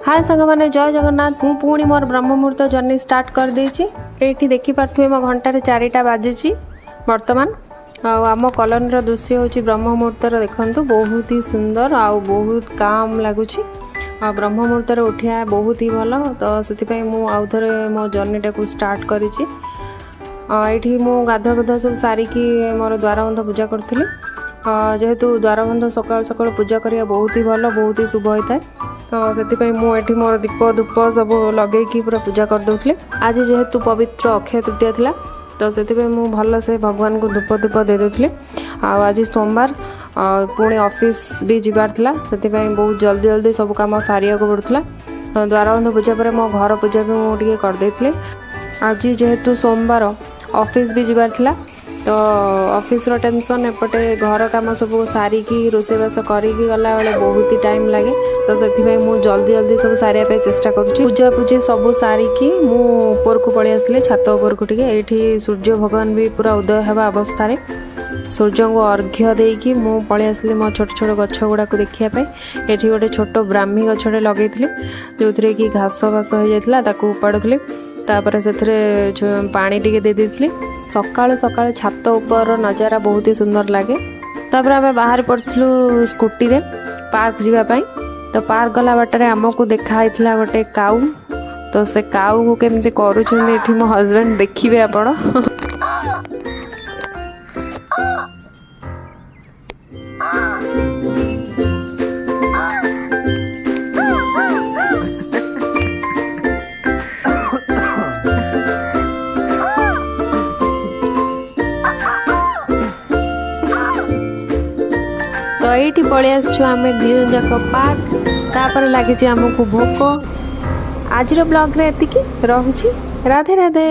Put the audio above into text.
हाय सांग मैंने जय जगन्नाथ मु पुणी मोर ब्रह्म मुहूर्त जर्नी स्टार्ट कर देछि। एठी देखि पारथुए मो घंटार 4टा बाजिछि वर्तमान। आम कॉलोनी दृश्य हूँ ब्रह्म मुहूर्तर देखु बहुत ही सुंदर आउ बहुत काम लगुच। ब्रह्म मुहूर्तर उठिया बहुत ही भल तो से आउ थे मो जर्नीटा को स्टार्ट करी। मु गाधुआ पाधुआ सब सारिकी मोर द्वारबंध पूजा करी। जेहेतु द्वारबंध सकाल सकाल पूजा करिया बहुत ही भल बहुत ही शुभ होता है तो से मुझे मोर दीप धूप सब लगे पूरा पूजा करदे। आज जेहेतु पवित्र अक्षय तृतीया थिला तो से भल से भगवान को धूप धूप दे दूसरी। आज सोमवार पुणी ऑफिस भी जीवार थिला से बहुत जल्दी जल्दी सब काम सारिया को पड़ूला। द्वारबंध पूजा पर मो घर पूजा भी मुझे करदे। आज जेहेतु सोमवार ऑफिस भी जीवार थिला तो ऑफिस रो टेंशन एपटे घर काम सब सारिकी रोषेबास करिकी गला बेले बहुत ही टाइम लगे तो से मु जल्दी जल्दी सब सारिया पे चेष्टा करुँची। पूजा पूजी सब सारिकी मु ऊपर को पलि आसली छात ऊपर को टिके। एठी सूर्य भगवान भी पूरा उदय हेबा अवस्था रे सूर्य को अर्घ्य देकी मु पलि आसली मो छोट छोट गछ गुड़ा को देखिया पे। एठी गोटे छोट ब्राह्मी गछटे लगेइथिले जो थरे कि घास बास हो जाइथिला ताकू उपाड़ुथिले। तापर से पानी टिके दे देइथिले। सकाळ सकाळ छात ऊपर नजारा बहुत ही सुंदर लगे। तापर आमे बाहर पड़थिलु स्कूटी रे पार्क जीवा पई तो पार्क गला बाटरे आमको देखाइथिला गोटे काऊ तो से काऊ को केमती करूछन्ते एठी मो हस्बैंड देखिबे आपण। तो ये पलि आसु आम दिजन जाक पार्क तापर लगी आमको भोक। आज ब्लॉग रे एतिकी रहुछि। राधे राधे।